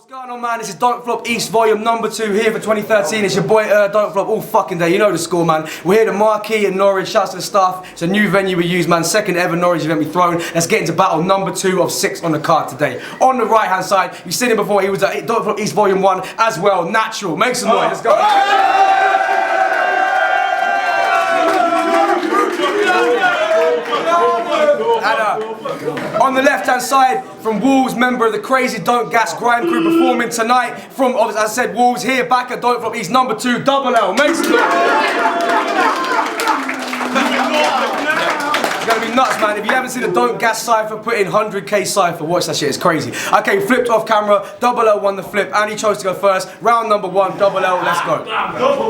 What's going on, man? This is Don't Flop East Volume number 2 here for 2013. It's your boy Don't Flop all fucking day. You know the score, man. We're here to Marquee in Norwich. Shouts to the staff. It's a new venue we use, man. Second ever Norwich event we thrown. Let's get into battle number 2 of 6 on the card today. On the right hand side, you've seen him before. He was at Don't Flop East Volume 1 as well. NATRILL. Make some noise. Let's go. On the left hand side, from Wolves, member of the Crazy Don't Gas Grime crew, performing tonight from, as I said, Wolves, here back at Don't Flop East number 2, Double L. Make some noise. It's gonna be nuts, man. If you haven't seen the Don't Gas cypher, put in 100k cypher. Watch that shit, it's crazy. Okay, flipped off camera. Double L won the flip, and he chose to go first. Round number 1, Double L, let's go.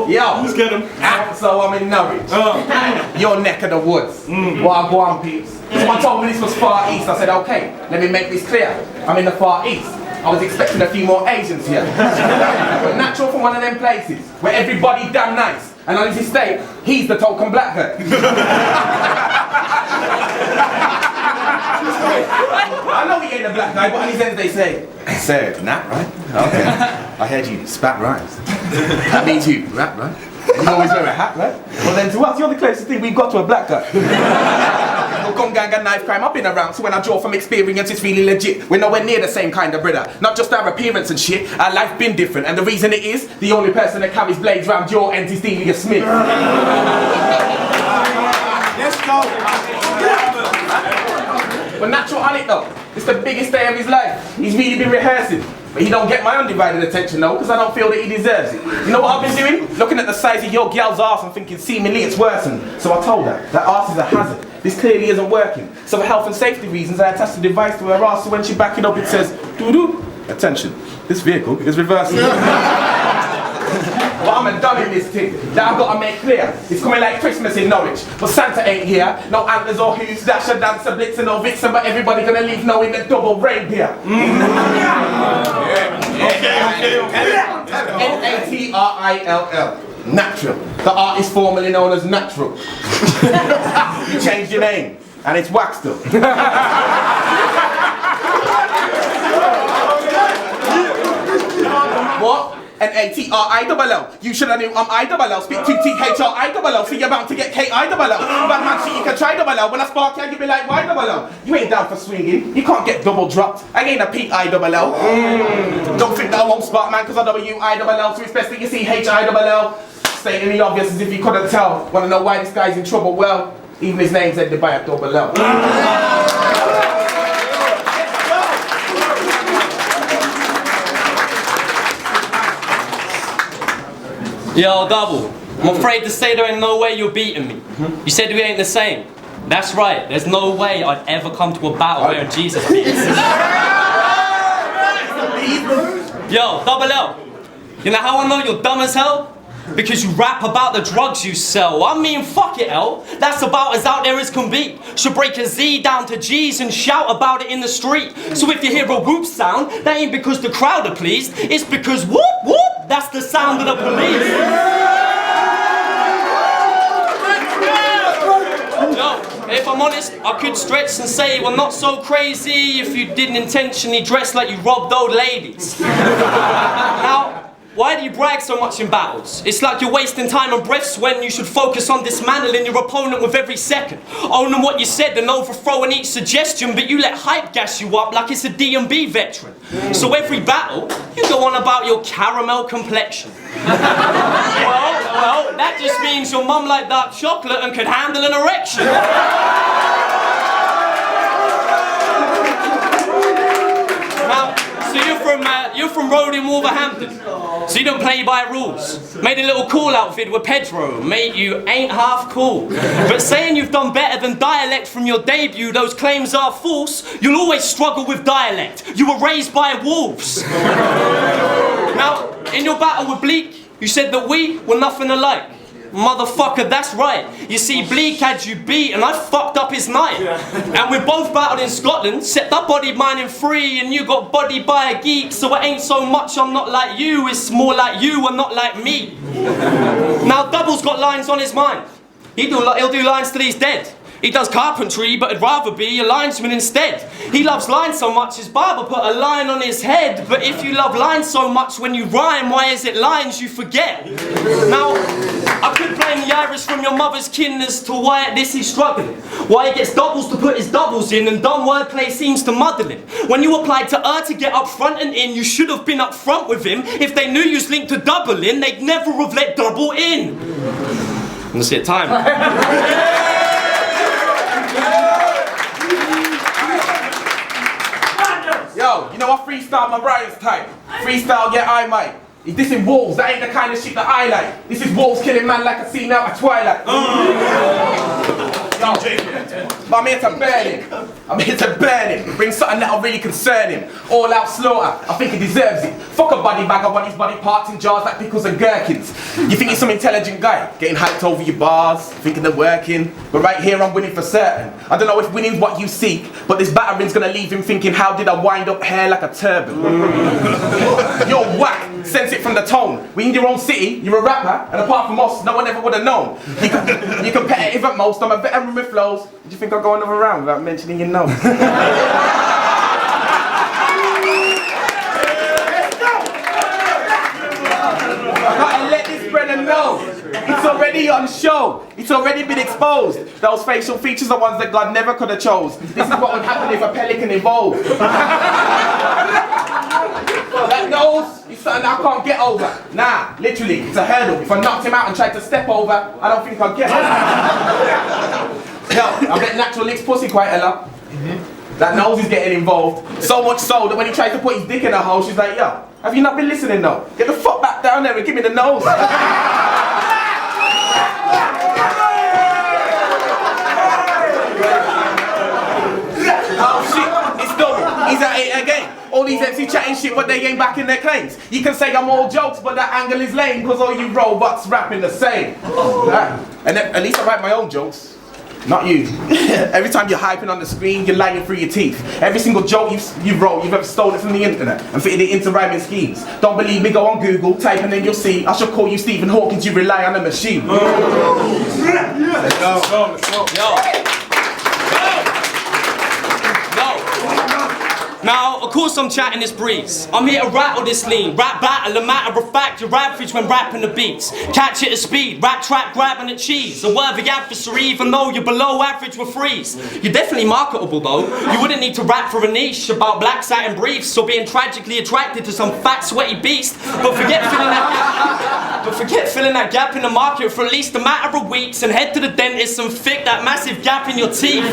Yo, let's get him. So I'm in Norwich, your neck of the woods. What I go on, peeps. Someone told me this was Far East. I said, okay, let me make this clear. I'm in the Far East. I was expecting a few more Asians here. But NATRILL from one of them places where everybody damn nice. And on his estate, he's the token black guy. I know he ain't a black guy, but on his ends they say, "Sir, Nat, right? Okay. I heard you spat rhymes. That means you rap, right? You always wear a hat, right? Well then to us, you're the closest thing we've got to a black guy. Well, gun gang and knife crime, I've been around, so when I draw from experience, it's really legit. We're nowhere near the same kind of brother. Not just our appearance and shit, our life been different. And the reason it is, the only person that carries blades round your end is Delia Smith. Let's go. But NATRILL on it though, it's the biggest day of his life. He's really been rehearsing. But he don't get my undivided attention though, because I don't feel that he deserves it. You know what I've been doing? Looking at the size of your gal's arse and thinking seemingly it's worsened. So I told her, that arse is a hazard. This clearly isn't working. So for health and safety reasons, I attached a device to her arse, so when she back it up it says, doo-doo. Attention, this vehicle is reversing. But I'm done in this thing. That I've got to make clear. It's coming like Christmas in Norwich. But Santa ain't here. No antlers or hooves, dasher, dancer, blitz and no vixen. But everybody gonna leave knowing the double reindeer. NATRILL. NATRILL. The artist formerly known as NATRILL. You changed your name. And it's waxed up. What? NATRILL. You should have knew I'm ILL. Speak QTHRILL. See you're bound to get KILL. Bad man shit, you can try double L. When I spark you, you be like, why double L? You ain't down for swinging. You can't get double dropped. I ain't a PILL. Don't think that I won't spark, man, because I WILL. So it's best that you see HILL. Stating the obvious as if you couldn't tell. Wanna know why this guy's in trouble? Well, even his name's ended by a double L. Yo, Double, I'm afraid to say there ain't no way you're beating me. You said we ain't the same. That's right, there's no way I'd ever come to a battle wearing Jesus beats. Yo, Double L, you know how I know you're dumb as hell? Because you rap about the drugs you sell. I mean, fuck it, L. That's about as out there as can be. Should break a Z down to G's and shout about it in the street. So if you hear a whoop sound, that ain't because the crowd are pleased. It's because whoop, whoop, that's the sound of the police. Yo, if I'm honest, I could stretch and say we're not so crazy if you didn't intentionally dress like you robbed old ladies. Now, why do you brag so much in battles? It's like you're wasting time and breaths when you should focus on dismantling your opponent with every second. Owning what you said and overthrowing each suggestion, but you let hype gas you up like it's a D&B veteran. So every battle, you go on about your caramel complexion. well, that just means your mum liked dark chocolate and could handle an erection. Now, so you're from Road in Wolverhampton, so you don't play by rules. Made a little call out vid with Pedro, mate, you ain't half cool. But saying you've done better than dialect from your debut, those claims are false. You'll always struggle with dialect. You were raised by wolves. Now, in your battle with Bleak, you said that we were nothing alike. Motherfucker, that's right. You see, Bleak had you beat and I fucked up his night. And we both battled in Scotland, set that body mine in free, and you got bodied by a geek, so it ain't so much I'm not like you, it's more like you and not like me. Now, Double's got lines on his mind. He'll do lines till he's dead. He does carpentry, but he'd rather be a linesman instead. He loves lines so much his barber put a line on his head. But if you love lines so much when you rhyme, why is it lines you forget? Now, I could blame the Irish from your mother's kin as to why at this he's struggling. Why he gets doubles to put his doubles in and dumb wordplay seems to muddle him. When you applied to to get up front and in, you should have been up front with him. If they knew you was linked to double in, they'd never have let double in. That's it, time. Yo, you know I freestyle my Brian's type. Freestyle, yeah, I might. If this in walls, that ain't the kind of shit that I like. This is walls killing man like a scene out of Twilight. Yo, but I'm here to burn him. I'm here to burn him. Bring something that'll really concern him. All out slaughter. I think he deserves it. Fuck a body bag. I want his body parts in jars like pickles and gherkins. You think he's some intelligent guy? Getting hyped over your bars, thinking they're working. But right here I'm winning for certain. I don't know if winning's what you seek, but this battering's gonna leave him thinking, how did I wind up hair like a turban? You're whack. Sense it from the tone. We in your own city, you're a rapper, and apart from us, no one ever would have known. You're competitive at most, I'm a veteran with flows. Do you think I'll go another round without mentioning your nose? Let's go! I gotta let this brother know. It's already on show. It's already been exposed. Those facial features are ones that God never could have chose. This is what would happen if a pelican evolved. That nose is something I can't get over. Nah, literally, it's a hurdle. If I knocked him out and tried to step over, I don't think I'd get over. Yo, I bet NATRILL licks pussy quite a lot. That nose is getting involved. So much so that when he tries to put his dick in her hole, she's like, yo, have you not been listening though? Get the fuck back down there and give me the nose. Oh shit, it's double. He's at it again. All these MC chatting shit, but they ain't backing their claims. You can say I'm all jokes, but that angle is lame, because all you robots rapping the same. And then, at least I write my own jokes. Not you. Every time you're hyping on the screen, you're lying through your teeth. Every single joke you wrote, you've ever stolen from the internet and fitted it into rhyming schemes. Don't believe me, go on Google, type and then you'll see. I shall call you Stephen Hawking, you rely on a machine. Let's go. Yo. Now, of course I'm chatting this breeze. I'm here to rattle this lean. Rap battle, a matter of fact, you're average when rapping the beats. Catch it at speed, rap trap grabbing at cheese. A worthy adversary even though you're below average with freeze. You're definitely marketable though. You wouldn't need to rap for a niche about black satin briefs or being tragically attracted to some fat sweaty beast. But forget filling that gap in the market for at least a matter of weeks and head to the dentist and fix that massive gap in your teeth.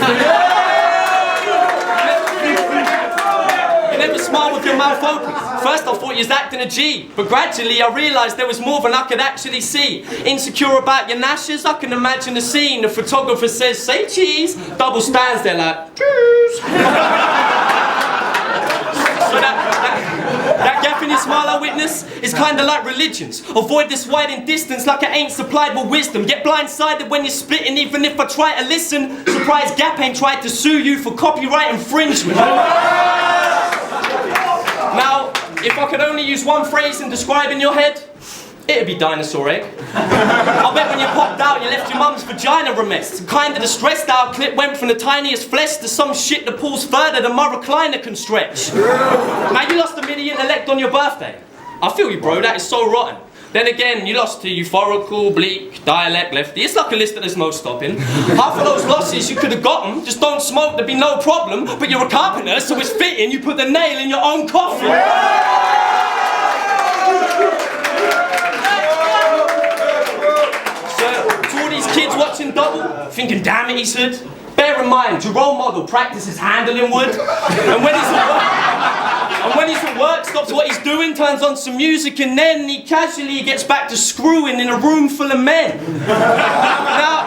Never smile with your mouth open. First I thought you was acting a G, but gradually I realised there was more than I could actually see. Insecure about your gnashes, I can imagine the scene. The photographer says, say cheese. Double stands there like, cheese. So that gap in your smile I witness is kinda like religions. Avoid this widening distance like I ain't supplied with wisdom. Get blindsided when you're spitting even if I try to listen. Surprised Gap ain't tried to sue you for copyright infringement. Now, if I could only use one phrase in describing your head, it'd be dinosaur egg. I bet when you popped out, you left your mum's vagina a mess. Kinda the stressed out clip went from the tiniest flesh to some shit that pulls further than my recliner can stretch. Now you lost a mini intellect on your birthday. I feel you, bro, that is so rotten. Then again, you lost to euphorical, bleak, dialect, lefty. It's like a list that there's no stopping. Half of those losses you could have gotten, just don't smoke, there'd be no problem. But you're a carpenter, so it's fitting you put the nail in your own coffin. So, to all these kids watching double, thinking, damn it, he said, bear in mind, your role model practices handling wood. And when he's at work, stops what he's doing, turns on some music, and then he casually gets back to screwing in a room full of men. Now,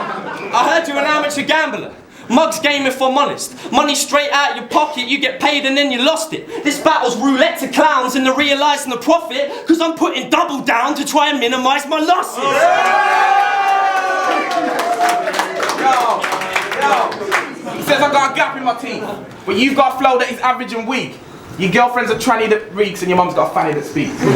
I heard you're an amateur gambler. Mugs game if I'm honest. Money straight out your pocket, you get paid and then you lost it. This battle's roulette to clowns and they're realising the profit, because I'm putting double down to try and minimise my losses. Yo. He says I got a gap in my teeth, but you've got a flow that is average and weak. Your girlfriend's a tranny that reeks and your mum's got a fanny that speaks. Yo,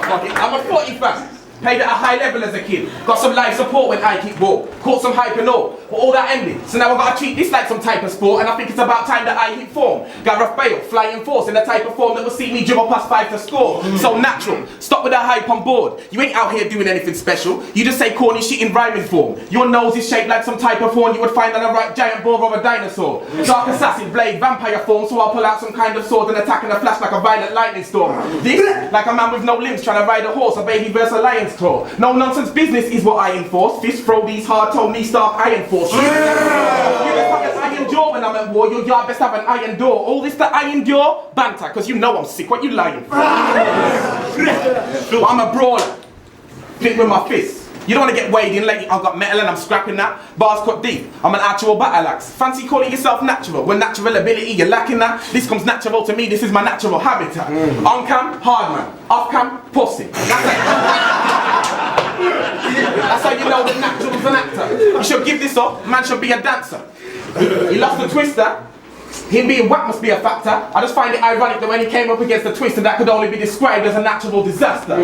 fuck it. I'm a 40 fast. Played at a high level as a kid. Got some life support when I kick ball. Caught some hype and all. But all that ended. So now I gotta treat this like some type of sport. And I think it's about time that I hit form. Gareth Bale, flying force in the type of form that will see me dribble past 5 to score. So natural. Stop with that hype on board. You ain't out here doing anything special. You just say corny shit in rhyming form. Your nose is shaped like some type of horn you would find on a right giant boar of a dinosaur. Dark assassin blade, vampire form. So I'll pull out some kind of sword and attack in a flash like a violent lightning storm. This, like a man with no limbs trying to ride a horse, a baby versus a lion's claw. No nonsense business is what I enforce. Fist throw these hard toe knee stark iron force. You I endure when I'm at war. Your yard best have an iron door. All this that I endure, banter, cause you know I'm sick. What you lying for? I'm a brawler. Think with my fists. You don't want to get weighed in like I've got metal and I'm scrapping that. Bars cut deep. I'm an actual battle axe. Fancy calling yourself natural when natural ability you're lacking that. This comes natural to me. This is my natural habitat. On cam, hard man. Off cam, pussy. That's how you know that natural's an actor. You should give this up. Man should be a dancer. He lost the twister. Him being whack must be a factor. I just find it ironic that when he came up against the twister, that could only be described as a natural disaster.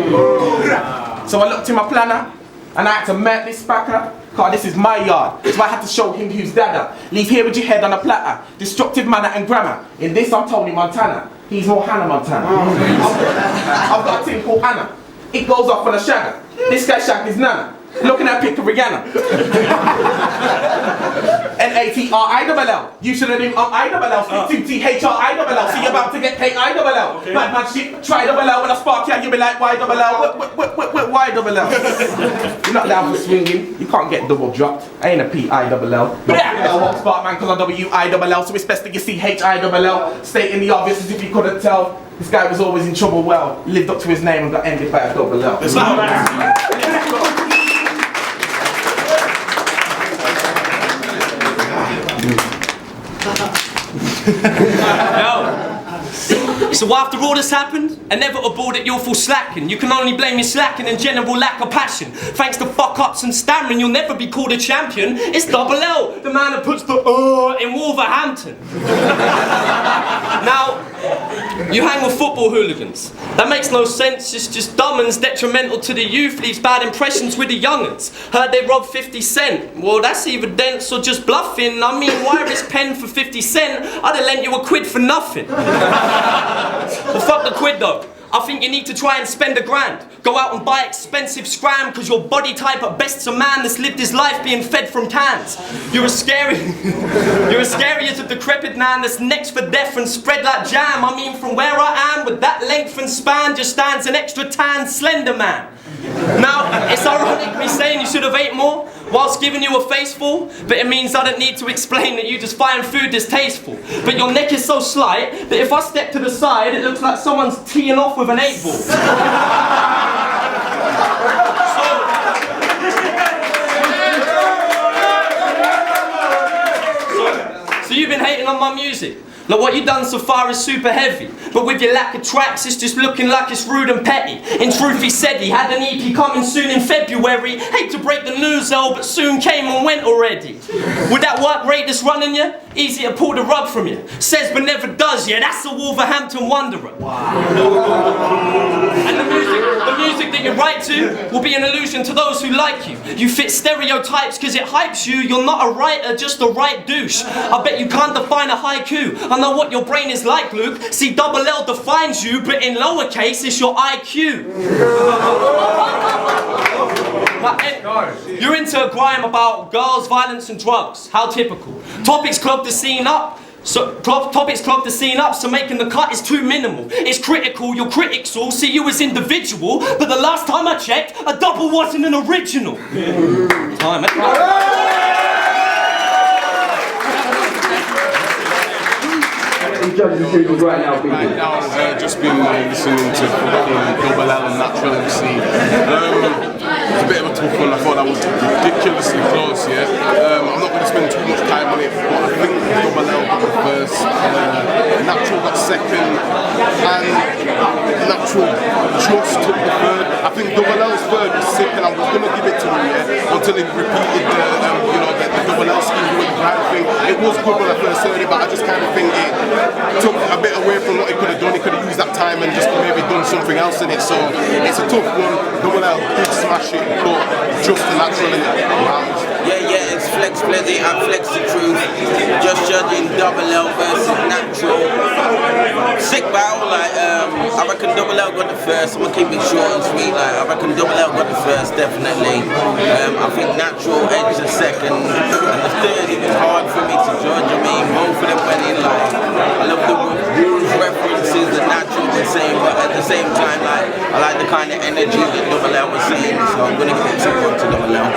So I looked in my planner. And I had to melt this backer, cause this is my yard. So I had to show him who's dada. Leave here with your head on a platter. Destructive manner and grammar. In this I'm Tony Montana. He's more Hannah Montana. I've got a thing called Anna. It goes off on a shagger. This guy shagged his nana. Looking at picture Rihanna. NATRILL. You should have been on ILL. Speak to THRILL. See, you're about to get paid ILL. Okay. Bad man shit. Try double L. When I spark you, you'll be like YLL. YLL. You're not down for swinging. You can't get double dropped. I ain't a PILL. I won't spark man because I WILL. So it's best that you see HILL. Stating the obvious as if you couldn't tell. This guy was always in trouble. Well, lived up to his name and got ended by a double L. So after all this happened, inevitable that you'll fall slacking. You can only blame your slacking and general lack of passion. Thanks to fuck-ups and stammering, you'll never be called a champion. It's Double L, the man that puts the in Wolverhampton. Now, you hang with football hooligans. That makes no sense, it's just dumb and's detrimental to the youth, leaves bad impressions with the young'uns. Heard they robbed 50 Cent. Well, that's either dense or just bluffing. I mean, why risk pen for 50 Cent? I'd have lent you a quid for nothing. Well, fuck the quid though. I think you need to try and spend $1,000. Go out and buy expensive scram, cause your body type at best's a man that's lived his life being fed from cans. You're as scary as a decrepit man that's next for death and spread like jam. I mean, from where I am, with that length and span, just stands an extra tan slender man. Now, it's ironic me saying you should have ate more whilst giving you a face full, but it means I don't need to explain that you just find food distasteful. But your neck is so slight that if I step to the side, it looks like someone's teeing off with an 8-ball. So you've been hating on my music. Like what you done so far is super heavy, but with your lack of tracks it's just looking like it's rude and petty. In truth he said he had an EP coming soon in February. Hate to break the news though, but soon came and went already. With that work rate that's running you, easy to pull the rug from you. Says but never does, yeah, that's a Wolverhampton wanderer. Wow. And the music that you write to will be an illusion to those who like you. You fit stereotypes cause it hypes you. You're not a writer, just a right douche. I bet you can't define a haiku. I know what your brain is like, Luke. See, Double L defines you, but in lowercase it's your IQ. You're into a grime about girls, violence and drugs. How typical. Topics clog the scene up. So making the cut is too minimal. It's critical, your critics all see you as individual, but the last time I checked, a double wasn't an original. Judges and judges right now, people. Right now, just been listening to Double L and NATRILL MC. It's a bit of a tough one. I thought that was ridiculously close, yeah. I'm not going to spend too much time on it, but I think Double L got the first, NATRILL got second, and NATRILL just took the third. I think Double L's third was sick, and I was going to give it to him, yeah, until he repeated the Double L scheme doing the right thing. It was good when I first heard it, but I just kind of think it took a bit away from what he could have done. He could have used that time and just maybe done something else in it. So it's a tough one. Double L did smash it, but just the natural in it. Yeah, it's Flex Blizzy and Flex the Truth. Just judging Double L versus Natural. Sick battle, like I reckon Double L got the first. I'm gonna keep it short and sweet. Like I reckon Double L got the first, definitely. I think Natural edged the second, and the third it was hard for me to judge. I mean, both of them went in like I love the rules references that Natural was saying, but at the same time, like I like the kind of energy that Double L was saying. So I'm gonna give it some to Double L.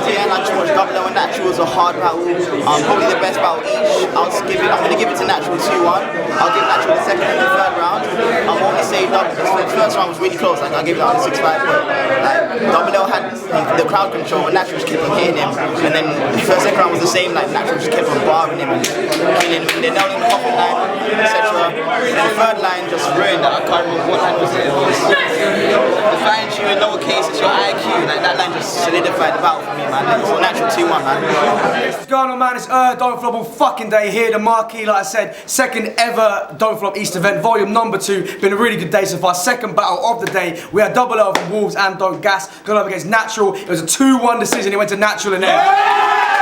Yeah, Natural Double L and Natural was a hard battle. Probably the best battle each. I'm going to give it to Natural 2-1. I'll give Natural the second and the third round. I'll only say the first round was really close. Like I gave it out to 6-5, but like Double L had the crowd control and Natural just kept on hitting him. And then the second round was the same. Like Natural just kept on barring him and killing him. They nailed him the hopping line, etc. And the third line just ruined that. I can't remember what line was it. It was define you in lowercase. It's your IQ. Like that line just solidified the battle for me, man. So Natural 2-1, man. What's going on, man? It's Don't Flop all fucking day here. The marquee, like I said, second ever Don't Flop East event, volume number 2. Been a really good day so far. Second battle of the day. We had Double L from Wolves and Don't Gas going up against Natural. It was a 2-1 decision. It went to Natural in there.